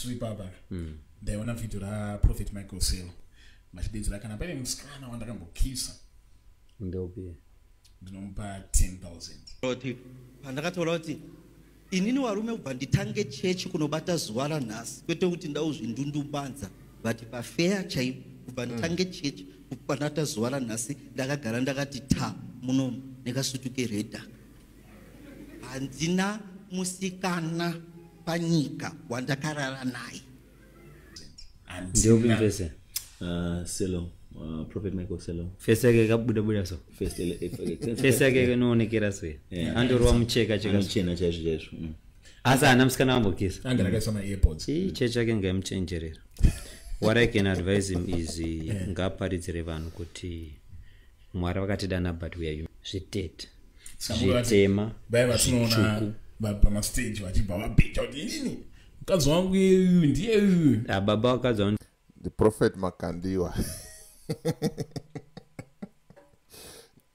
street papa ndaiona video raProphet Michael Sello machidedzera kana pane musikana wandakambokisa ndopi ndinomupa 10,000 pandakataura kuti inini warume kubva nditange chechi kunobata zuva ranhasi kwete kuti ndauzvindundumbanza but pafeya chaipo kubva nditange chechi kupanata zuva ranhasi ndakagara ndakati ta muno nekasutu keredha handina musikana panyika wandakarara naye ndopi mfese Sello, Prophet Michael Sello. fese yake kabuda so fese yake inoonekera so andorwa mucheka cheka Chena chaizvo. asa ana musikana wambokisa anga ndakaisa ma-airpods chechi yake ngaimuchenjerera. What I can advise him is ngaparidzire vanhu kuti Mwari vakatidana but we are human. Zvitete zvitema vai vatinoona pamastage vachibva vabheja kuti inini mukadzi wangu ndiye baba wakadzi wangu the Prophet Makandiwa.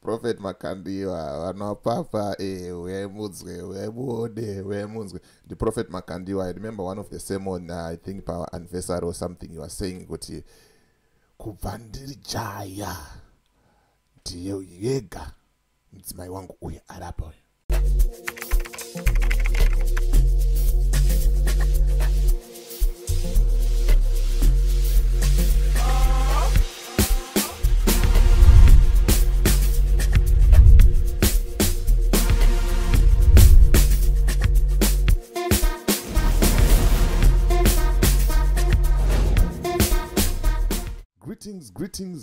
Prophet Makandiwa vanopapa wemudzwe wemuode wemunzwe. The Prophet Makandiwa, I remember one of the sermon I think power anniversary or something you were saying kuti kubva ndiri jaya ndiye yega mudzimai wangu uye arapo.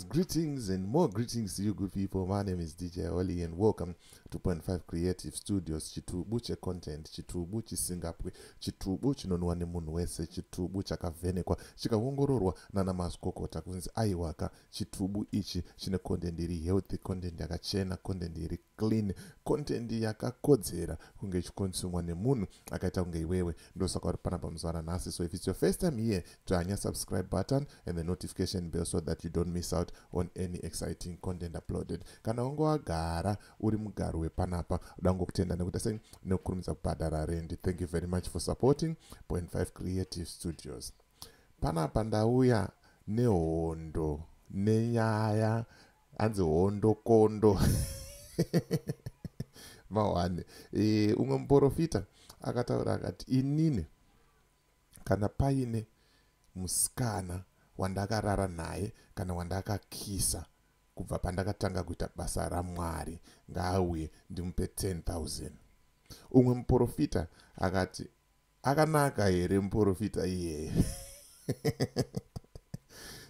Greetings, and more greetings to you good people. My name is DJ Oli and welcome to 0.5 Creative Studios. Chitubu che content, chitubu chisingapwe, chitubu chinonwa nemunhu wese, chitubu chakavhenekwa, chikaongororwa nana mazvikokota kunzi aiwaka. Chitubu ichi chine content iri healthy, content yakachena, content iri clean, content yakakodzera kunge chikonsumwa nemunhu akaita kunge iwewe. Ndosaka uri panapa muzuva ranhasi. So if it's your first time here, tanya subscribe button and the notification bell so that you don't miss out on any exciting content uploaded. Kana ungo wagara uri mugaro wepanapa udangokutenda nekuti sei nekukurumidza kubhadhara rendi. Thank you very much for supporting 0.5 Creative Studios. Panapa ndauya nehondo nenyaya anzi hondo kondo mawane umwe muprofita akataura akati inini kana paine musikana wandakarara naye kana wandakakisa kubva pandakatanga kuita basa raMwari ngaauye ndimupe 10,000. Umwe muprofita akati akanaka here muprofita iyeye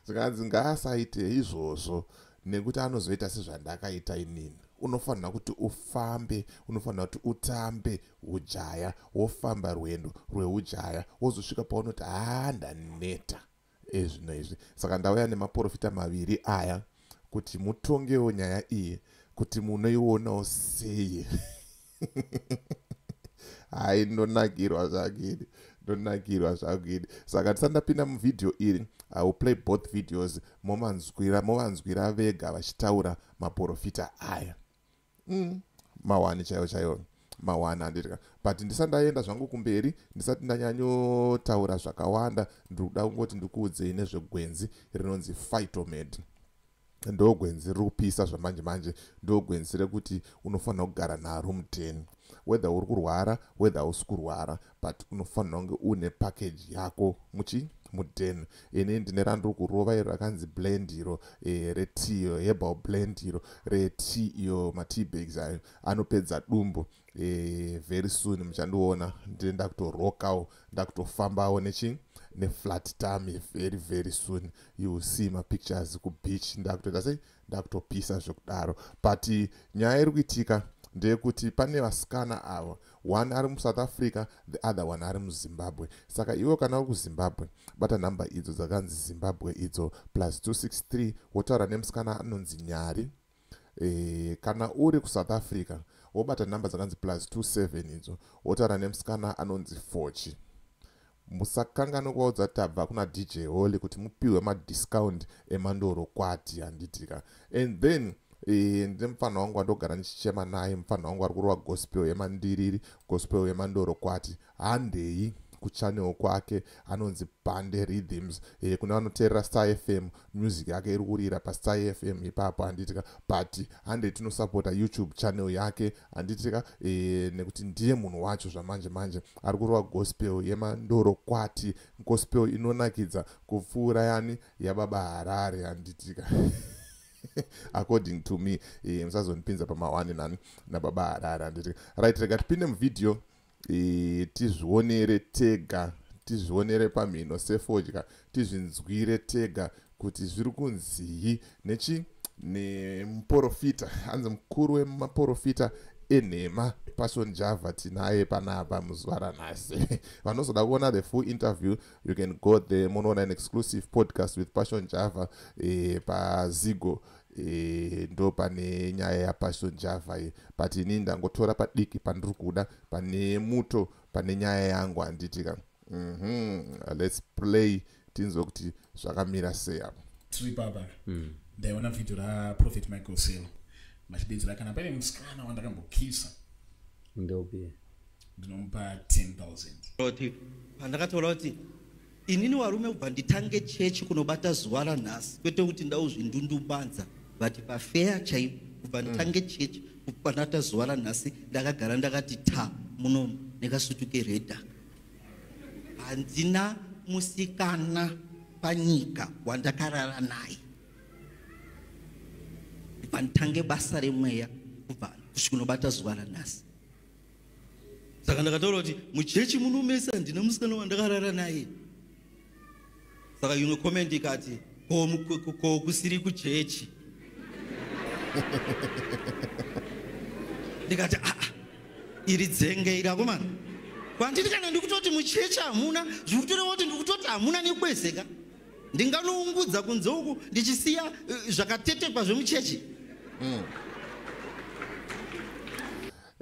zvikanzi ngaasaite izvozvo nekuti anozoita sezvandakaita inini. Unofanira kuti ufambe, unofanira kuti utambe ujaya, wofamba rwendo rweujaya wozosvika paunoti ndaneta ezvino izvi. Saka ndauya nemaprofita maviri aya kuti mutongewo nyaya iyi kuti munoionawo sei. Hai ndonakirwa zvakidi. Saka ndisandapinda muvidhio iri, I will play both videos movanzwira vega vachitaura maprofita aya. Mawani chaiwo mawani handitika, but ndisandaenda zvangu kumberi ndisati ndanyanyotaura zvakawanda. Ndikuda kungoti ndikuudzei nezvegwenzi rinonzi phytomed. Ndo gwenzi riri kupisa zvamanje manje, ndo gwenzi rekuti unofanira kugara naro mudheni, whether uri kurwara whether hausi kurwara, but unofanira kunge une package yako mudheni. Ini ndine randiri kurova iro rakanzi blend iro retea, herbal blend iro retea, iyo matea bags ayo anopedza dumbu. Very soon muchandiona ndenda kutorokawo ndakutofambawo neflat tummy very soon. You will see my pictures ku beach ndakutoita sei ndakutopisa zvekudaro. But nyaya iri kuitika ndeyekuti pane vasikana ava, one ari muSouth Africa, the other one ari muZimbabwe. Saka iwe kana uri kuZimbabwe bata nhamba idzo dzakanzi Zimbabwe idzo +263 wotaura nemusikana anonzi Nyari. Kana uri kuSouth Africa wobata nhamba dzakanzi +27 idzo wotaura nemusikana anonzi Fochi. Musakangana kuvaudza tabva kuna DJ Holly kuti mupiwe madiscount emandoro kwati handitika. And then ndi mufana wangu wandogara ndichichema naye, mufana wangu ari kurova gospel yemandiriri, gospel yemandoro kwati handei kuchannel kwake anonzi Bande Rhythms. Kuna vanoteerera Star FM music yake iri kurira paStar FM ipapo handitika, but hande tinosapota YouTube channel yake handitika, nekuti ndiye munhu wacho zvamanje manje ari kurova gospel yemandoro kwati, gospel inonakidza kupfuura yani yababa Harare handitika. According to me, musazondipinza pamawani nani nababa Harare handitika. Right, rega tipinde muvideo tizvionere tega, tizvionere pamhino sefodya, tizvinzwire tega kuti zviri kunzii nemuprofita, hanzi mukuru wemaprofita enhema Passion Java tinaye panapa muzuva ranhasi. Vanozoda kuona the full interview, you can go there, munoona an exclusive podcast with Passion Java paZigo. Ndo pane nyaya yaPassion Java but ini ndangotora padiki pandiri kuda, pane muto, pane nyaya yangu handitika. Let's play tinzwe kuti zvakamira sei apo. Tiri baba ndaiona vhidhiyo raProfit Michael Sello machidedzera kana paine musikana wandakambokisa ndopi ndinomupa 10,000. Pandakataura kuti inini warume kubva nditange chechi kunobata zuva ranhasi, kwete kuti ndauzvindundumbanza, but pafeya chaipo kubva nditange chechi kupanata zuva ranhasi ndakagara ndakati ta muno nekasutu keredha. Handina musikana panyika wandakarara naye kubva nditange basa remweya kubva kusvika kunobata zuva ranhasi. Saka ndakataura kuti muchechi munomesa handina musikana wandakarara naye. Saka yumwe comment ikati ko kusiri kuchechi. Ndikati iri dzenge iri akomana. Kwanditi kana ndikutoti muchechi hamuna, zvikutoreva kuti ndikutoti hamuna nekwezeka. Ndinganoungudza kunze uku ndichisiya zvakatetepa zvemuchechi.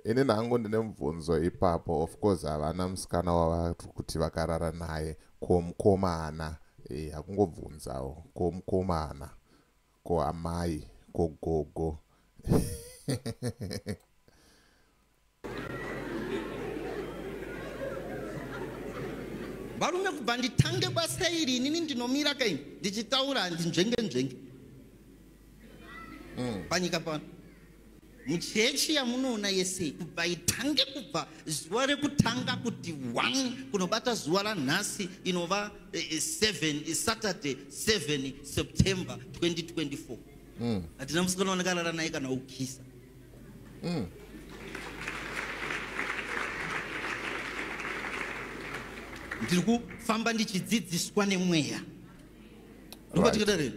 Ini nangu ndine mubvunzo ipapo, of course havana musikana wavatu kuti vakarara naye, komukomana hakungobvunzawo, komukomana, koamai, kogogo. Varume kubva nditange basa iri inini ndinomira kai ndichitaura handinzvenge panyika pano. Muchechi yamunoona yese kubva itange kubva zuva rekutanga kuti 1 kunobata zuva ranhasi inova 7 Saturday 7 September 2024. Hatina musikana wandakarara naye kana ukisa. Ndiri kufamba ndichidzidziswa nemweya. Ndopatikadare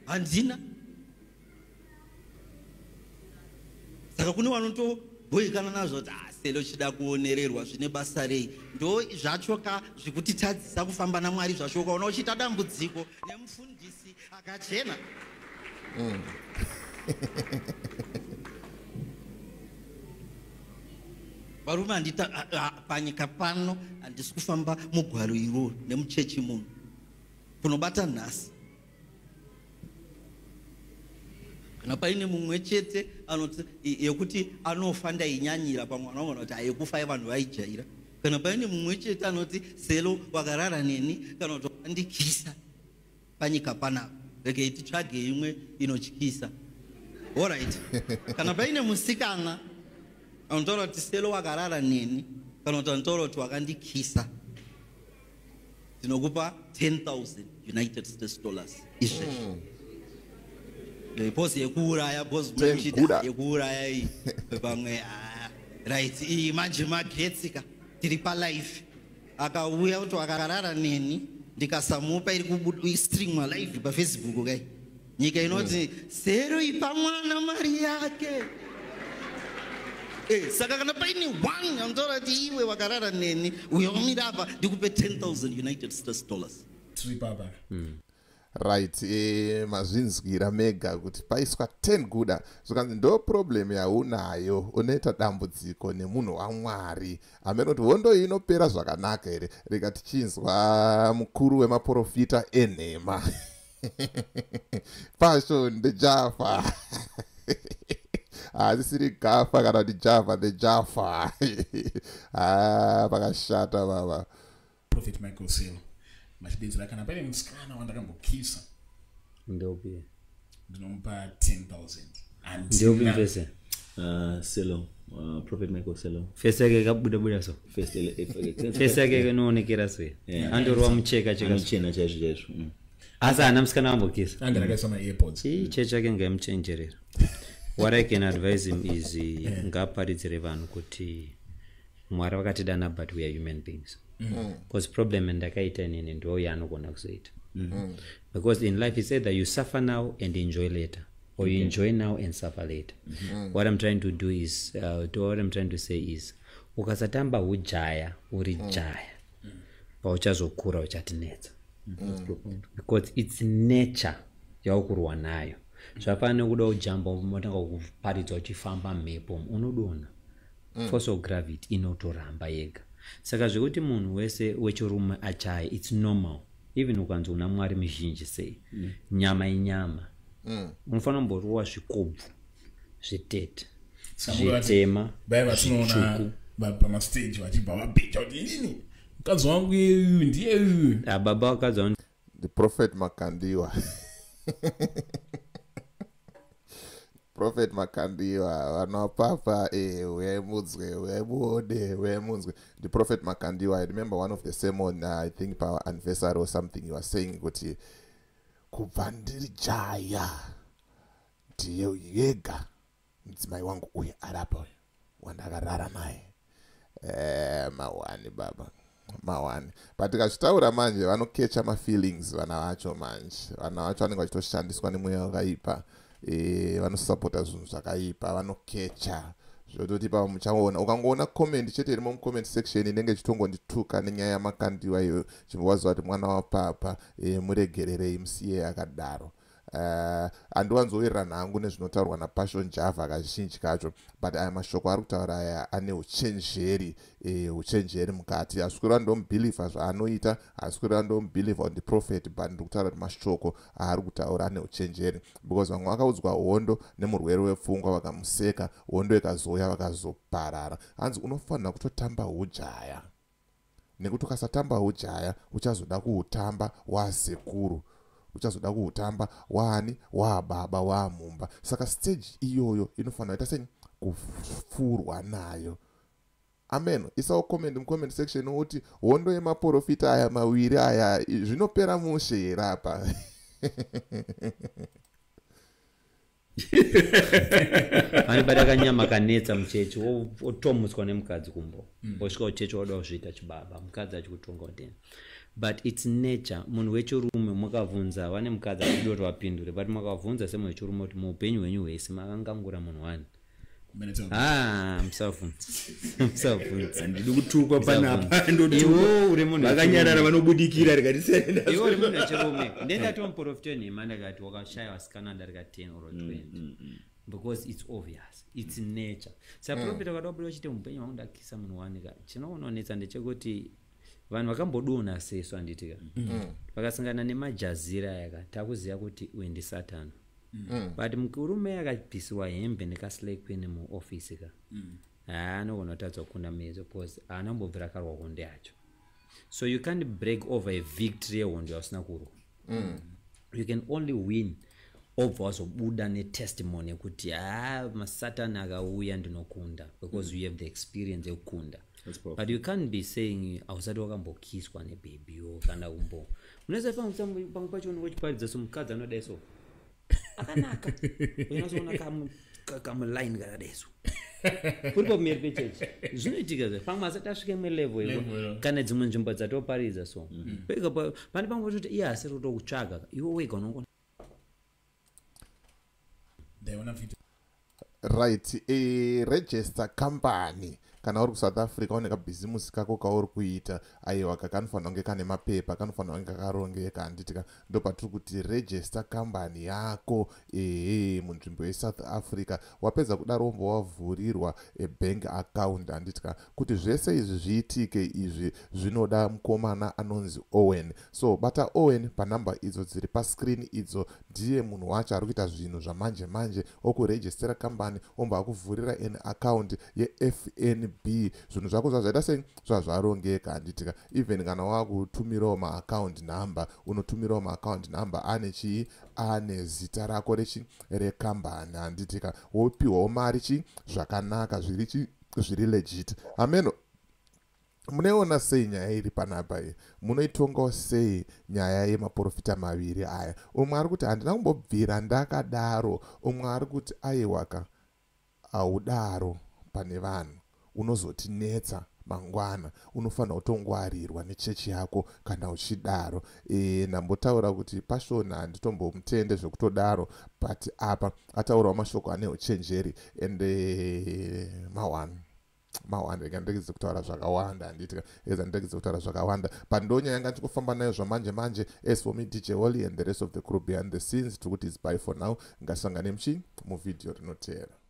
handina. Saka kune vanotoboikana nazvo kuti Sello chida kuonererwa zvine basa rei. Ndo zvachoka zvikutitadzisa kufamba naMwari zvacho, ukaona uchiita dambudziko nemufundisi akachena. Varume handita panyika pano handisi kufamba mugwaro iroro nemuchechi munhu kunobata nhasi. Kana paine mumwe chete anoti yekuti anofa ndainyanyira pamwana wamwana kuti ayekufa vanhu vaijaira. Kana paine mumwe chete anoti Sello wakarara neni kana kuti wandikisa panyika panapa, regai titsvage imwe inotyisa. Alright. Kana paine musikana anotaura kuti Sello wakarara neni kana kuti anotaura kuti wakandikisa, ndinokupa 10,000 United States dollars. Izvezvo. Pose yekuuraya, pose muchida yekuuraya iyi pamwe right iyi manje magetsika tiri palive akauya kuti wakarara neni ndikasamupa iri kustreamwa live paFacebook kai nyika inoti Sello ipa mwana mari yake. Saka kana paine 1 anotaura kuti iwe wakarara neni uyo wamira apa ndikupe 10,000 United States dollars. Tiri baba. Right, mazvinzwira mega kuti paiswa 10 guda zvikanzi ndo problem yaunayo, unoita dambudziko nemunhu waMwari. Amenoti hondo iyi inopera zvakanaka here, rega tichinzwa mukuru wemaprofita enhema. Passion the Java. Asisiri gafa kana kuti Java the Java. Pakashata baba. Prophet Michael Sello. Machidedzera kana pane musikana wandakambokisa ndopi ndinomupa 10,000. ndopi mfese Sello, Prophet Michael Sello. fese yake kabuda so fese yake kanoonekera sei andorwa mucheka Chena chaizvo. asa ana musikana wambokisa anga rakaisa ma-airpods. chechi yake ngaimuchenjerera. What I can advise him is ngaparidzire vanhu kuti Mwari vakatidana but we are human beings. Because problem ndakaita inini ndo yaanogona kuzoita. Because in life it's either you suffer now and enjoy later, or you enjoy now and suffer later. What I'm trying to do is what I'm trying to say is ukasatamba ujaya uri jaya pauchazokura uchatinetsa. Because it's nature yaukurwa nayo. Zvafana kuda ujamba motanga kuparidza uchifamba mhepo unodona. Force of gravity inotoramba yega. Saka zvekuti munhu wese wechirume achaye it's normal. Even ukanzi una Mwari mizhinji sei. Nyama inyama. Unofanira kumboruwa zvikobvu zvitete. Zvitema. Baiva tinoona pamastage vachibva vabheja kuti inini mukadzi wangu iyu ndiye uyu. Baba wakadzi wangu the Prophet Makandiwa. Prophet Makandiwa vanopapa wemudzwe the Prophet Makandiwa. I remember one of the sermon I think our anniversary or something you were saying kuti kubva ndiri jaya ndiye yega mudzimai wangu uye arapa wandakarara naye. Mawani baba mawani but tikazvitaura manje vanokecha mafeelings vana vacho manje vana vacho vanenge vachitoshandiswa nemweya wakaipa. Vanosapota zvinhu zvakaipa vanokecha zvototi pamuchaona ukangoona comment chete iri mucomment section inenge chitongondituka nenyaya yamakandiwa iyo chimbowaziva kuti mwana wapapa muregererei musiye akadaro. Handiwanzowerera nhangu nezvinotaurwa naPassion Java kazhinji kacho but aya mashoko ari kutaura aya ane uchenjeri mukati. Hasikurira ndomubhilivha zvaanoita, hasikurira ndomubhilivha on the prophet but ndikutaura kuti mashoko ari kutaura ane uchenjeri because vamwe vakaudzwa hondo nemurwere wepfungwa vakamuseka, hondo ikazouya vakazoparara. Hanzi unofanira kutotamba ujaya nekuti ukasatamba ujaya uchazoda kuutamba wasekuru, uchazoda kuutamba waani wababa wamumba. Saka stage iyoyo inofanira ita sei kufurwa nayo. Amen. Isawo comment mucomment section uti hondo yemaprofita aya mawiri aya zvinopera mushe here apa. ani bada kanyama kanetsa muchechi otomuswa nemukadzi kumbo osvika uchechi wada kuzviita chibaba mukadzi achikutonga utena. But it's nature. Munhu wechirume mwakavhunza vane mukadzi achida kuti vapindure but mwakavhunza semunhu wechirume kuti muupenyu hwenyu hwese makangangura munhu wani. Musavhunza ndidi kutukwa panapa iwo uri munhu vakanyarara vanobudikira rikatisenda iwo uri munhu wechirume ndendati muprofita nhema ndakati wakashaya vasikana ndarika 10 or 20 because it's obvious, it's nature. Saka profita kada wabuda uchite mupenyu wangu ndakisa munhu wani ka chinoonetsa ndechekuti vanhu vakambodona sesu handitika vakasangana nemajazira yaka takuziva kuti uyu ndisatani. But murume akabvisiwa hembe nekaslay queen muofisi ka anogona kutadza kukunda meso because anambobvira akarwa hondo yacho. So you can't break over a victory yehondo yausina kurwa. You can only win obva wazobuda netestimony yekuti masatani akauya ndinokunda because you have the experience yekukunda. But you can't be saying ausati wakambokiswa nebhebiwo kana kumbo muneza pamwe pacho unochiparidza somukadzi anodai so akanaka unozoona kamuline kakadaiso kuri pameri pechechi zvinoitika zve pamwe asati asvike mulevel iko kana dzimwe nzvimbo dzatoparidza so pane pamwe kuti iye asiri kutokutsvaga iwe wega unongona right. Register company kana uri kuSouth Africa une kabhizimusi kako kauri kuita aiwa kakanofanira kunge kane mapepa, kanofanira kunge kakarongeka. Handitika ndo patiri kuti register company yako munzvimbo yeSouth Africa. Wapedza kudaro wombo wavhurirwa bank account. Handitika kuti zvese izvi zviitike izvi zvinoda mukomana anonzi Owen. So bata Owen panamba idzo dziri pascreen idzo ndiye munhu wacho ari kuita zvinhu zvamanje manje okuregistera company omba akuvhurira an account yeFNB plan B zvinhu zvako zvaita sei zvazvarongeka handitika even kana wakutumirawo maaccount number unotumirawo maaccount number ane chii ane zita rako rekambani handitika wopiwawo mari chii zvakanaka zviri legit ameno munoiona sei nyaya iri panapa iyi munoitongawo sei nyaya yemaprofita maviri aya umwe ari kuti handina kumbobvira ndakadaro umwe ari kuti aiwaka haudaro pane vanhu unozotinetsa mangwana unofanira kutongwarirwa nechechi yako kana uchidaro ndambotaura kuti pashona handitombomutende zvekutodaro but apa ataurawo mashoko ane uchenjeri ende mawanda ndikandegedze kutaura zvakawanda handitika ndegedze kutaura zvakawanda but ndonya yanga ndikufamba nayo zvamanje manje as for me DJ Wally and the rest of the crew behind the scenes tikuti it's bye for now ngasangane muvidhio rinotevera.